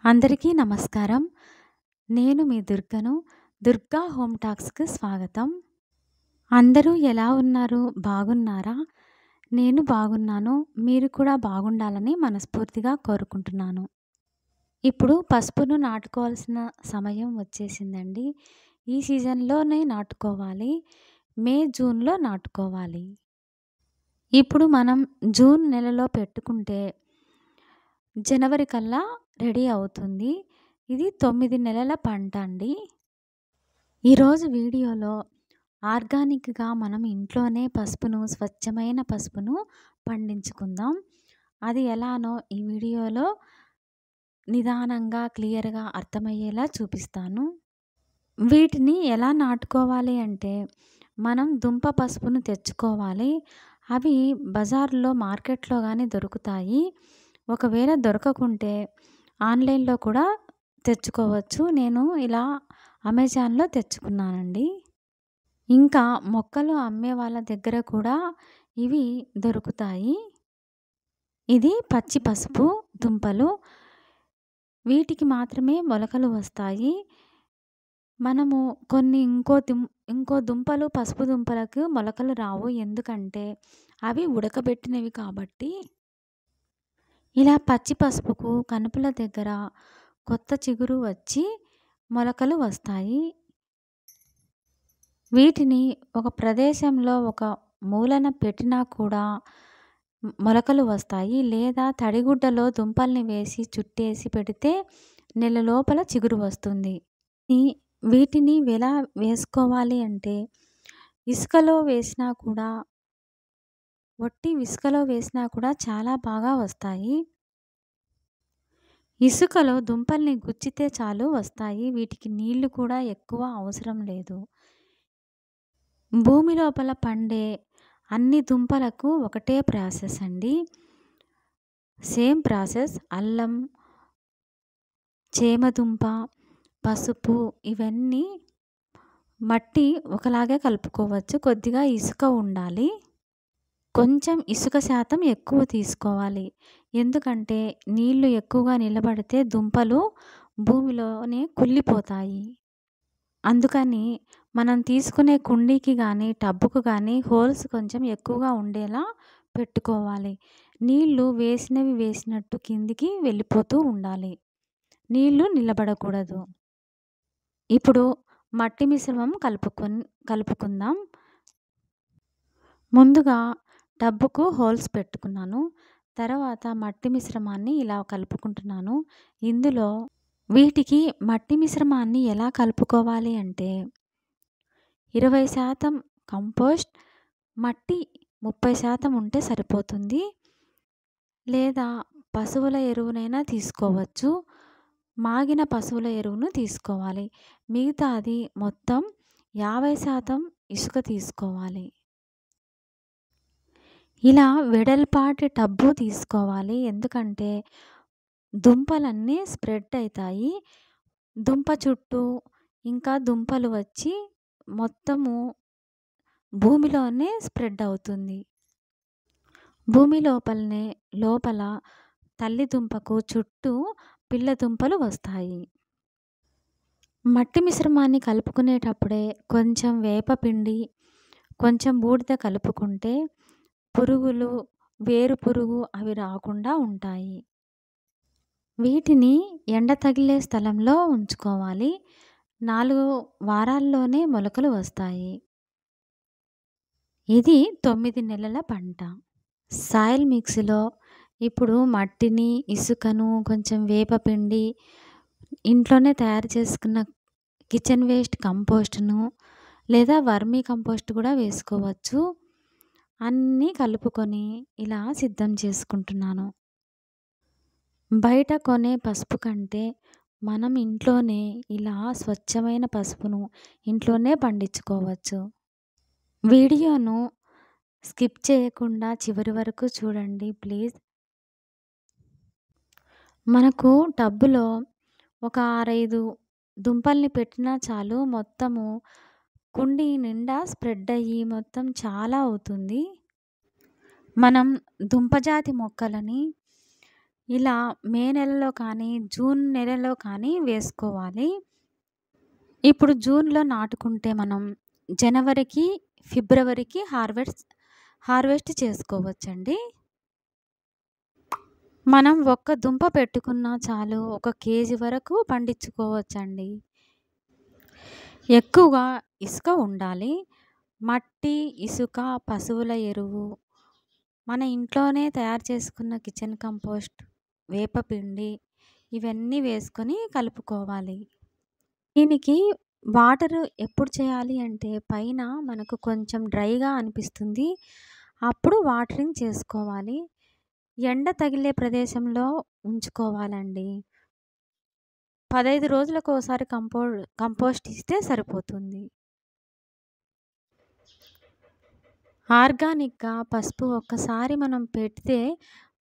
అందరికీ నమస్కారం. నేను మీ దుర్గను. దుర్గా హోమ్ టాక్స్‌కి స్వాగతం. అందరూ ఎలా ఉన్నారు? బాగున్నారా? నేను బాగున్నాను. మీరు కూడా బాగుండాలని మనస్ఫూర్తిగా కోరుకుంటున్నాను. ఇప్పుడు పసుపును నాటుకోవాల్సిన సమయం వచ్చేసిందండి. ఈ సీజన్‌లోనే నాటుకోవాలి. మే, జూన్‌లో నాటుకోవాలి. ఇప్పుడు మనం జూన్ నెలలో పెట్టుకుంటే జనవరి కల్లా రెడీ అవుతుంది. ఇది 9 నెలల పంట అండి. ఈరోజు వీడియోలో ఆర్గానిక్‌గా మనం ఇంట్లోనే స్వచ్ఛమైన పసుపును పండించుకుందాం. అది ఎలానో ఈ వీడియోలో నిదానంగా, క్లియర్‌గా అర్థమయ్యేలా చూపిస్తాను. వీటిని ఎలా నాటుకోవాలి అంటే, మనం దుంప పసుపును తెచ్చుకోవాలి. అవి బజార్‌లో, మార్కెట్‌లో గాని దొరుకుతాయి. ఒకవేళ దొరకకుంటే ఆన్‌లైన్‌లో కూడా తెచ్చుకోవచ్చు. నేను ఇలా అమెజాన్‌లో తెచ్చుకున్నానండి. ఇంకా మొక్కలు అమ్మే వాళ్ళ దగ్గర కూడా ఇవి దొరుకుతాయి. ఇది పచ్చి పసుపు దుంపలు. వీటికి మాత్రమే మొలకలు వస్తాయి. మనము కొన్ని ఇంకో దుంపలు పసుపు దుంపలకు మొలకలు రావు. ఎందుకంటే అవి ఉడకబెట్టినవి కాబట్టి. ఇలా పచ్చి పసుపుకు కనుపుల దగ్గర కొత్త చిగురు వచ్చి మొలకలు వస్తాయి. వీటిని ఒక ప్రదేశంలో ఒక మూలన పెట్టినా కూడా మొలకలు వస్తాయి. లేదా తడిగుడ్డలో దుంపల్ని వేసి చుట్టేసి పెడితే నెల లోపల చిగురు వస్తుంది. ఈ వీటిని ఎలా వేసుకోవాలి అంటే ఇసుకలో వేసినా కూడా ఒట్టి ఇసుకలో వేసినా కూడా చాలా బాగా వస్తాయి. ఇసుకలో దుంపల్ని గుచ్చితే చాలు వస్తాయి. వీటికి నీళ్లు కూడా ఎక్కువ అవసరం లేదు. భూమి లోపల పండే అన్ని దుంపలకు ఒకటే ప్రాసెస్ అండి. Same process. అల్లం, చేమదుంప, పసుపు ఇవన్నీ మట్టి ఒకలాగే కలుపుకోవచ్చు. కొద్దిగా ఇసుక ఉండాలి. కొంచెం ఇసుక శాతం ఎక్కువ తీసుకోవాలి. ఎందుకంటే నీళ్లు ఎక్కువగా నిలబడితే దుంపలు భూమిలోనే కుళ్ళిపోతాయి. అందుకని మనం తీసుకునే కుండీకి గానీ, టబ్బుకు గానీ హోల్స్ కొంచెం ఎక్కువగా ఉండేలా పెట్టుకోవాలి. నీళ్లు వేసినట్టు కిందికి వెళ్ళిపోతూ ఉండాలి. నీళ్లు నిలబడకూడదు. ఇప్పుడు మట్టి మిశ్రమం కలుపుకుందాం. ముందుగా టబ్బుకు హోల్స్ పెట్టుకున్నాను. తర్వాత మట్టి మిశ్రమాన్ని ఇలా కలుపుకుంటున్నాను. ఇందులో వీటికి మట్టి మిశ్రమాన్ని ఎలా కలుపుకోవాలి అంటే 20% కంపోస్ట్, మట్టి 30% ఉంటే సరిపోతుంది. లేదా పశువుల ఎరువునైనా తీసుకోవచ్చు. మాగిన పశువుల ఎరువును తీసుకోవాలి. మిగతాది మొత్తం 50% ఇసుక తీసుకోవాలి. ఇలా వెడల్పాటి టబ్బు తీసుకోవాలి. ఎందుకంటే దుంపలన్నీ స్ప్రెడ్ అవుతాయి. దుంప చుట్టూ ఇంకా దుంపలు వచ్చి మొత్తము భూమిలోనే స్ప్రెడ్ అవుతుంది. భూమి లోపల తల్లి దుంపకు చుట్టూ పిల్ల దుంపలు వస్తాయి. మట్టి మిశ్రమాన్ని కలుపుకునేటప్పుడే కొంచెం వేపపిండి, కొంచెం బూడిద కలుపుకుంటే పురుగులు, వేరు పురుగు అవి రాకుండా ఉంటాయి. వీటిని ఎండ తగిలే స్థలంలో ఉంచుకోవాలి. 4 వారాల్లోనే మొలకలు వస్తాయి. ఇది 9 నెలల పంట. సాయిల్ మిక్స్‌లో ఇప్పుడు మట్టిని, ఇసుకను, కొంచెం వేపపిండి, ఇంట్లోనే తయారు చేసుకున్న కిచెన్ వేస్ట్ కంపోస్ట్‌ను లేదా వర్మీ కంపోస్ట్ కూడా వేసుకోవచ్చు. అన్నీ కలుపుకొని ఇలా సిద్ధం చేసుకుంటున్నాను. బయట కొనే పసుపు కంటే మనం ఇంట్లోనే ఇలా స్వచ్ఛమైన పసుపును ఇంట్లోనే పండించుకోవచ్చు. వీడియోను స్కిప్ చేయకుండా చివరి వరకు చూడండి ప్లీజ్. మనకు టబ్బులో ఒక 6, 5 దుంపల్ని పెట్టినా చాలు. మొత్తము కుండీ నిండా స్ప్రెడ్ అయ్యి మొత్తం చాలా అవుతుంది. మనం దుంపజాతి మొక్కలని ఇలా మే నెలలో కానీ, జూన్ నెలలో కానీ వేసుకోవాలి. ఇప్పుడు జూన్‌లో నాటుకుంటే మనం జనవరికి, ఫిబ్రవరికి హార్వెస్ట్ చేసుకోవచ్చండి. మనం ఒక్క దుంప పెట్టుకున్నా చాలు. ఒక కేజీ వరకు పండించుకోవచ్చండి. ఎక్కువగా ఇసుక ఉండాలి. మట్టి, ఇసుక, పశువుల ఎరువు, మన ఇంట్లోనే తయారు చేసుకున్న కిచెన్ కంపోస్ట్, వేపపిండి ఇవన్నీ వేసుకొని కలుపుకోవాలి. దీనికి వాటరు ఎప్పుడు చేయాలి అంటే పైన మనకు కొంచెం డ్రైగా అనిపిస్తుంది. అప్పుడు వాటరింగ్ చేసుకోవాలి. ఎండ తగిలే ప్రదేశంలో ఉంచుకోవాలండి. 15 రోజులకోసారి కంపోస్ట్ ఇస్తే సరిపోతుంది. ఆర్గానిక్‌గా పసుపు ఒక్కసారి మనం పెడితే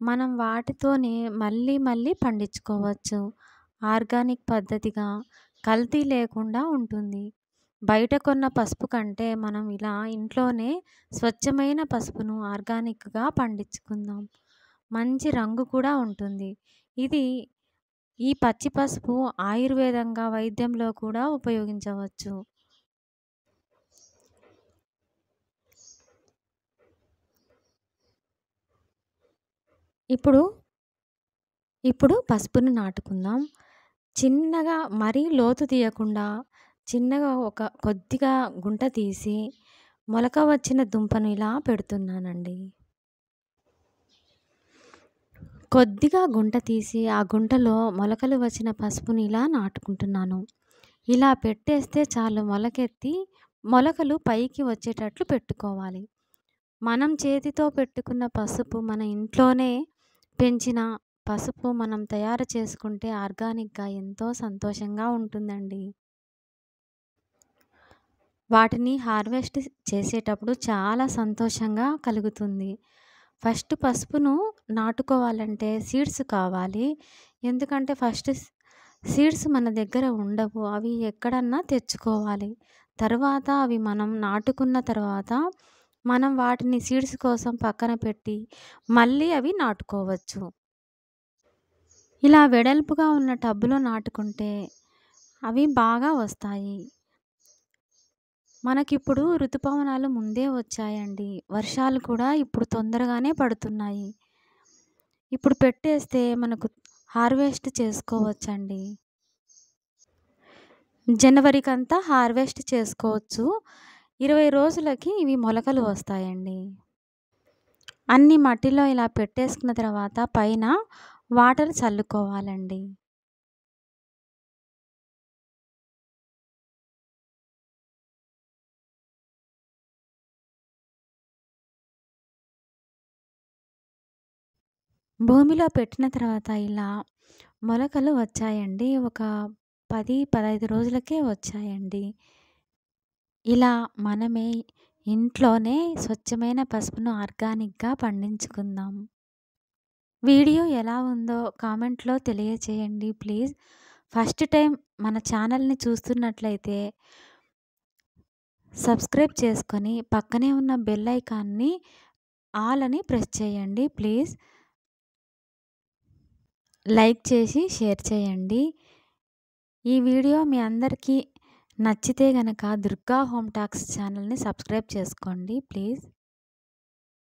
మనం వాటితోనే మళ్ళీ మళ్ళీ పండించుకోవచ్చు. ఆర్గానిక్ పద్ధతిగా కల్తీ లేకుండా ఉంటుంది. బయట కొన్న పసుపు కంటే మనం ఇలా ఇంట్లోనే స్వచ్ఛమైన పసుపును ఆర్గానిక్‌గా పండించుకుందాం. మంచి రంగు కూడా ఉంటుంది. ఇది ఈ పచ్చి పసుపు ఆయుర్వేదంగా వైద్యంలో కూడా ఉపయోగించవచ్చు. ఇప్పుడు ఇప్పుడు పసుపును నాటుకుందాం. చిన్నగా మరీ లోతు తీయకుండా చిన్నగా ఒక కొద్దిగా గుంట తీసి మొలక వచ్చిన దుంపను ఇలా పెడుతున్నానండి. కొద్దిగా గుంట తీసి ఆ గుంటలో మొలకలు వచ్చిన పసుపుని ఇలా నాటుకుంటున్నాను. ఇలా పెట్టేస్తే చాలు మొలకెత్తి మొలకలు పైకి వచ్చేటట్లు పెట్టుకోవాలి. మనం చేతితో పెట్టుకున్న పసుపు మన ఇంట్లోనే పెంచిన పసుపు మనం తయారు చేసుకుంటే ఆర్గానిక్‌గా ఎంతో సంతోషంగా ఉంటుందండి. వాటిని హార్వెస్ట్ చేసేటప్పుడు చాలా సంతోషంగా కలుగుతుంది. ఫస్ట్ పసుపును నాటుకోవాలంటే సీడ్స్ కావాలి. ఎందుకంటే ఫస్ట్ సీడ్స్ మన దగ్గర ఉండవు. అవి ఎక్కడన్నా తెచ్చుకోవాలి. తర్వాత అవి మనం నాటుకున్న తర్వాత మనం వాటిని సీడ్స్ కోసం పక్కన పెట్టి మళ్ళీ అవి నాటుకోవచ్చు. ఇలా వెడల్పుగా ఉన్న టబ్బులో నాటుకుంటే అవి బాగా వస్తాయి. మనకిప్పుడు ఋతుపవనాలు ముందే వచ్చాయండి. వర్షాలు కూడా ఇప్పుడు తొందరగానే పడుతున్నాయి. ఇప్పుడు పెట్టేస్తే మనకు హార్వెస్ట్ చేసుకోవచ్చండి. జనవరికంతా హార్వెస్ట్ చేసుకోవచ్చు. 20 రోజులకి ఇవి మొలకలు వస్తాయండి. అన్నీ మట్టిలో ఇలా పెట్టేసుకున్న తర్వాత పైన వాటర్ చల్లుకోవాలండి. భూమిలో పెట్టిన తర్వాత ఇలా మొలకలు వచ్చాయండి. ఒక 10, 15 రోజులకే వచ్చాయండి. ఇలా మనమే ఇంట్లోనే స్వచ్ఛమైన పసుపును ఆర్గానిక్‌గా పండించుకుందాం. వీడియో ఎలా ఉందో కామెంట్‌లో తెలియచేయండి ప్లీజ్. ఫస్ట్ టైం మన ఛానల్‌ని చూస్తున్నట్లయితే సబ్స్క్రైబ్ చేసుకొని పక్కనే ఉన్న బెల్ ఐకాన్‌ని ఆల్ అని ప్రెస్ చేయండి ప్లీజ్. లైక్ చేసి షేర్ చేయండి. ఈ వీడియో మీ అందరికీ నచ్చితే గనక దుర్గా హోమ్ టాక్స్ ఛానల్‌ని సబ్స్క్రైబ్ చేసుకోండి ప్లీజ్.